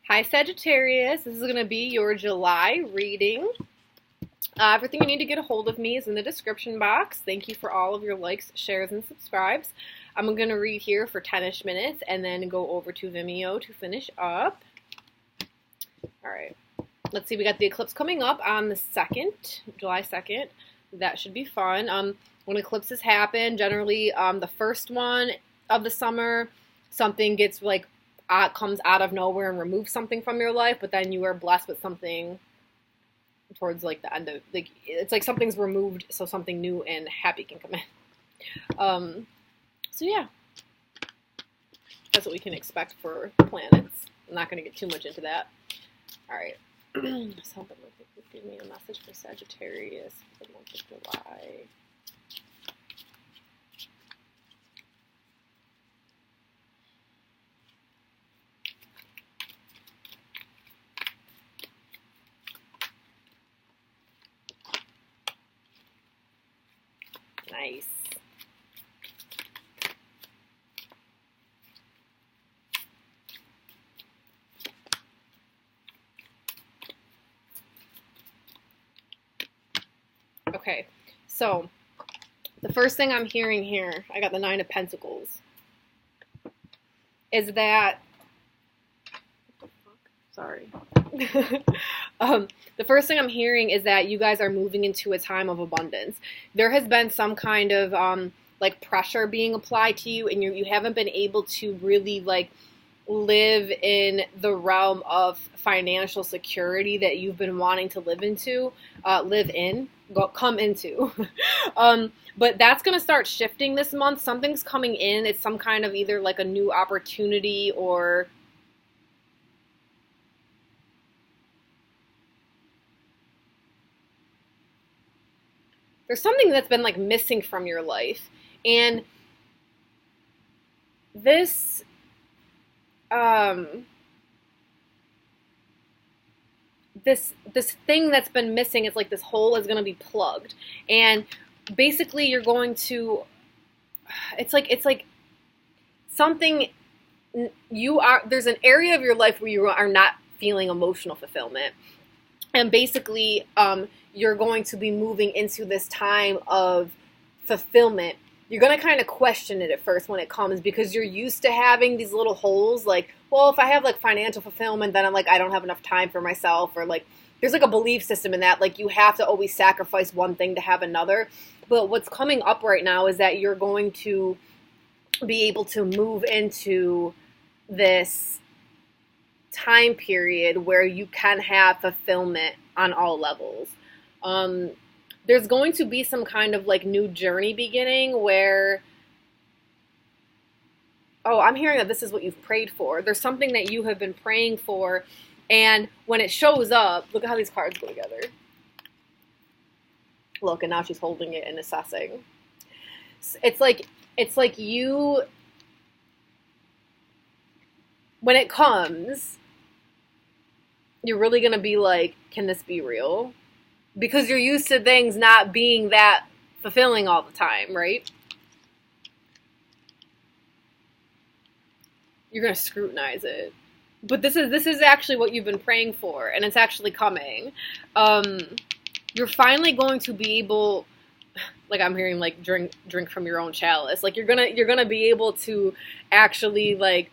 Hi Sagittarius, this is going to be your July reading. Everything you need to get a hold of me is in the description box. Thank you for all of your likes, shares, and subscribes. I'm going to read here for 10-ish minutes and then go over to Vimeo to finish up. Alright, let's see, we got the eclipse coming up on the 2nd, July 2nd. That should be fun. When eclipses happen, generally the first one of the summer, something gets like comes out of nowhere and removes something from your life, but then you are blessed with something towards like the end of, like, it's like something's removed so something new and happy can come in. So yeah, that's what we can expect for planets. I'm not going to get too much into that. All right. Something give me a message for Sagittarius for the month of July. Nice. Okay, so the first thing I'm hearing here, I got the 9 of Pentacles, is that, sorry. The first thing I'm hearing is that you guys are moving into a time of abundance. There has been some kind of like pressure being applied to you, and you haven't been able to really like live in the realm of financial security that you've been wanting to come into. But that's going to start shifting this month. Something's coming in. It's some kind of either like a new opportunity or there's something that's been like missing from your life. And this this thing that's been missing, it's like this hole is going to be plugged, and basically you're going to, it's like something, there's an area of your life where you are not feeling emotional fulfillment, and basically you're going to be moving into this time of fulfillment. You're going to kind of question it at first when it comes, because you're used to having these little holes, like, well, if I have like financial fulfillment, then I'm like, I don't have enough time for myself, or like, there's like a belief system in that, like you have to always sacrifice one thing to have another. But what's coming up right now is that you're going to be able to move into this time period where you can have fulfillment on all levels. There's going to be some kind of like new journey beginning where, oh, I'm hearing that this is what you've prayed for. There's something that you have been praying for, and when it shows up, look at how these cards go together. Look, and now she's holding it and assessing. It's like you, when it comes, you're really going to be like, can this be real? Because you're used to things not being that fulfilling all the time, right? You're going to scrutinize it. But this is actually what you've been praying for, and it's actually coming. You're finally going to be able, like I'm hearing, like drink from your own chalice. Like you're gonna be able to actually, like,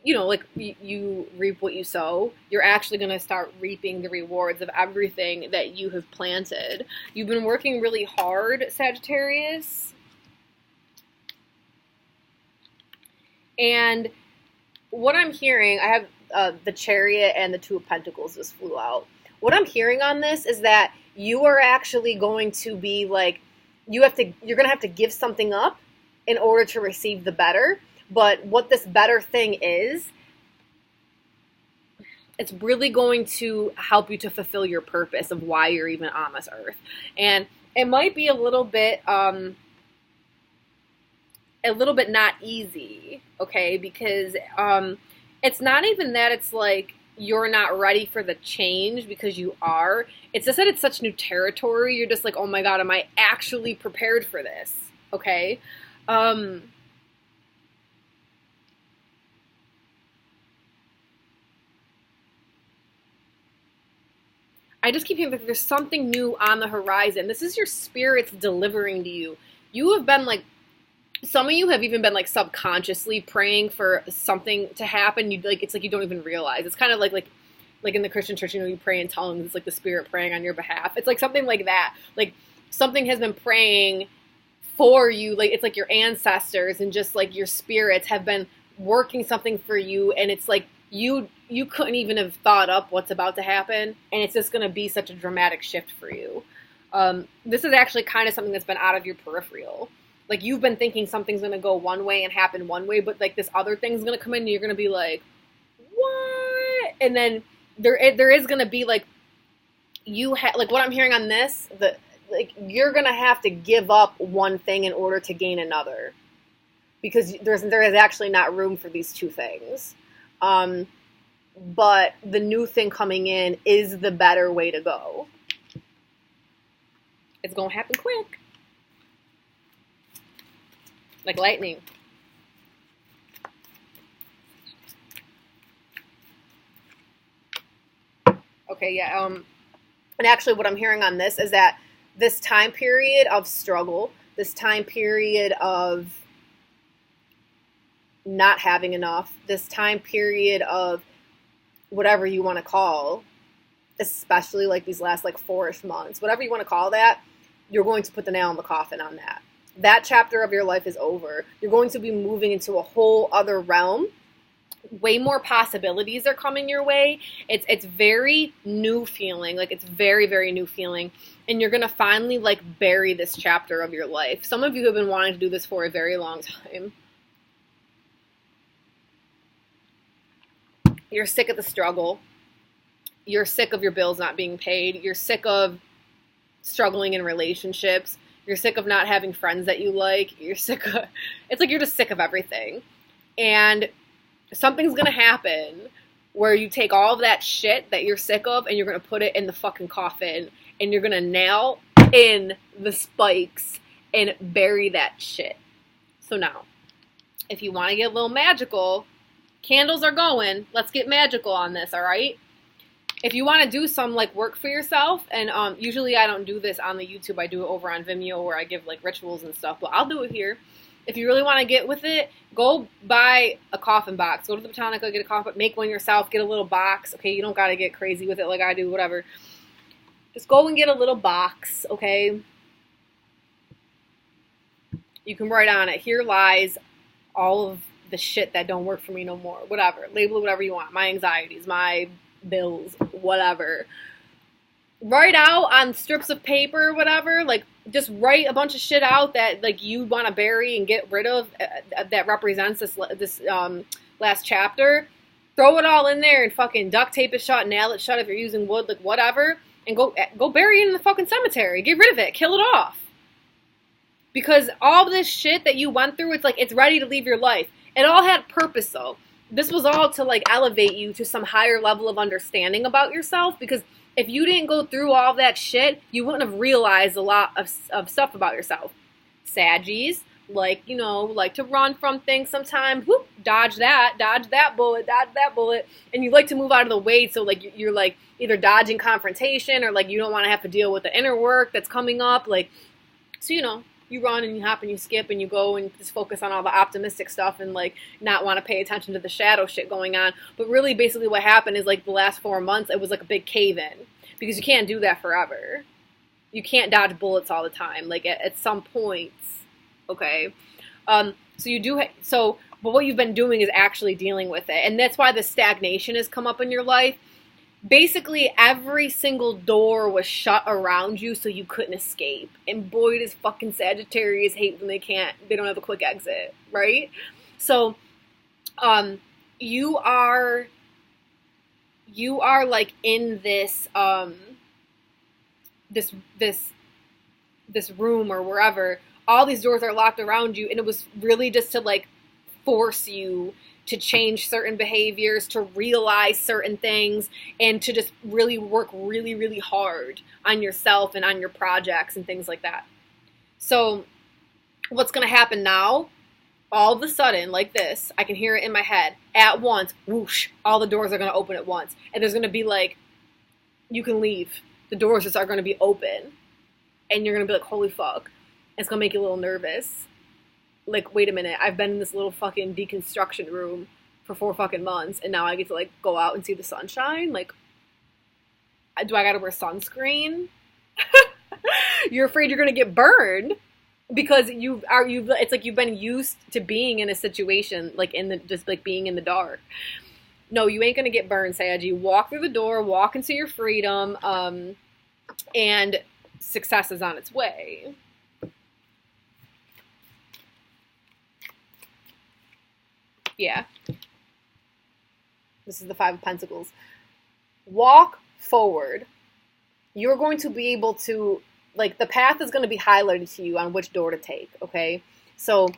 you know, like you reap what you sow. You're actually going to start reaping the rewards of everything that you have planted. You've been working really hard, Sagittarius. And what I'm hearing, I have the Chariot and the 2 of Pentacles just flew out. What I'm hearing on this is that you are actually going to be like, you're going to have to give something up in order to receive the better. But what this better thing is, it's really going to help you to fulfill your purpose of why you're even on this earth. And it might be a little bit not easy, okay? Because it's not even that it's like you're not ready for the change, because you are. It's just that it's such new territory. You're just like, oh my God, am I actually prepared for this? Okay? I just keep hearing that there's something new on the horizon. This is your spirits delivering to you. You have been like, some of you have even been like subconsciously praying for something to happen. You like, it's like you don't even realize. It's kind of like in the Christian church, you know, you pray in tongues. It's like the Spirit praying on your behalf. It's like something like that. Like something has been praying for you. Like it's like your ancestors and just like your spirits have been working something for you, and it's like you couldn't even have thought up what's about to happen, and it's just going to be such a dramatic shift for you. This is actually kind of something that's been out of your peripheral. Like you've been thinking something's going to go one way and happen one way, but like this other thing's going to come in and you're going to be like, what? And then there is going to be like, like what I'm hearing on this, like you're going to have to give up one thing in order to gain another, because there is actually not room for these two things. But the new thing coming in is the better way to go. It's going to happen quick. Like lightning. Okay, yeah. And actually what I'm hearing on this is that this time period of struggle, this time period of not having enough, this time period of whatever you want to call, especially like these last like 4-ish months, whatever you want to call that, you're going to put the nail in the coffin on that. That chapter of your life is over. You're going to be moving into a whole other realm. Way more possibilities are coming your way. It's very new feeling. Like it's very, very new feeling. And you're going to finally like bury this chapter of your life. Some of you have been wanting to do this for a very long time. You're sick of the struggle. You're sick of your bills not being paid. You're sick of struggling in relationships. You're sick of not having friends that you like. You're sick of, it's like you're just sick of everything. And something's going to happen where you take all of that shit that you're sick of and you're going to put it in the fucking coffin and you're going to nail in the spikes and bury that shit. So now, if you want to get a little magical, candles are going. Let's get magical on this, all right? If you want to do some like work for yourself, and usually I don't do this on the YouTube, I do it over on Vimeo where I give like rituals and stuff, but I'll do it here. If you really want to get with it, go buy a coffin box. Go to the Botanica, get a coffin, make one yourself, get a little box. Okay, you don't got to get crazy with it like I do, whatever. Just go and get a little box, okay? You can write on it, here lies all of the shit that don't work for me no more. Whatever. Label it whatever you want. My anxieties, my bills, whatever. Write out on strips of paper, whatever, like just write a bunch of shit out that like you want to bury and get rid of that represents this last chapter. Throw it all in there and fucking duct tape it shut, nail it shut if you're using wood, like whatever, and go bury it in the fucking cemetery. Get rid of it. Kill it off. Because all this shit that you went through, it's like it's ready to leave your life. It all had purpose though. This was all to like elevate you to some higher level of understanding about yourself, because if you didn't go through all that shit, you wouldn't have realized a lot of stuff about yourself. Saggies, like, you know, like to run from things sometimes. Whoop, dodge that bullet, and you like to move out of the way, so like you're like either dodging confrontation or like you don't want to have to deal with the inner work that's coming up, like, so you know. You run and you hop and you skip and you go and just focus on all the optimistic stuff and like not want to pay attention to the shadow shit going on. But really basically what happened is like the last 4 months, it was like a big cave in, because you can't do that forever. You can't dodge bullets all the time. Like at some points, okay. So you do, but what you've been doing is actually dealing with it. And that's why the stagnation has come up in your life. Basically, every single door was shut around you so you couldn't escape. And boy, does fucking Sagittarius hate when they don't have a quick exit, right? So, you are like in this, this room or wherever, all these doors are locked around you, and it was really just to like force you to change certain behaviors, to realize certain things, and to just really work really, really hard on yourself and on your projects and things like that. So what's going to happen now, all of a sudden, like this, I can hear it in my head, at once, whoosh, all the doors are going to open at once. And there's going to be like, you can leave. the doors just are going to be open. And you're going to be like, holy fuck. It's going to make you a little nervous. Like, wait a minute, I've been in this little fucking deconstruction room for 4 fucking months, and now I get to, like, go out and see the sunshine? Like, do I gotta wear sunscreen? You're afraid you're gonna get burned because it's like you've been used to being in a situation, like, just, like, being in the dark. No, you ain't gonna get burned, Sag. You walk through the door, walk into your freedom, and success is on its way. Yeah. This is the 5 of Pentacles. Walk forward. You're going to be able to, like, the path is going to be highlighted to you on which door to take, okay? So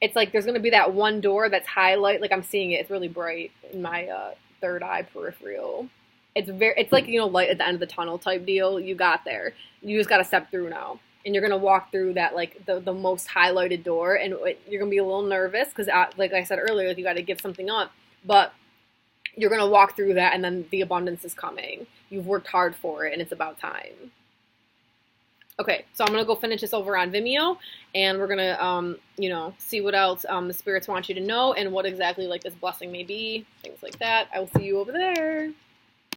it's like there's going to be that one door that's highlighted. Like, I'm seeing it. It's really bright in my third eye peripheral. It's like, you know, light at the end of the tunnel type deal. You got there. You just got to step through now. And you're going to walk through that, like, the most highlighted door. And you're going to be a little nervous because, like I said earlier, like, you got to give something up. But you're going to walk through that, and then the abundance is coming. You've worked hard for it, and it's about time. Okay, so I'm going to go finish this over on Vimeo. And we're going to, you know, see what else the spirits want you to know and what exactly, like, this blessing may be. Things like that. I will see you over there.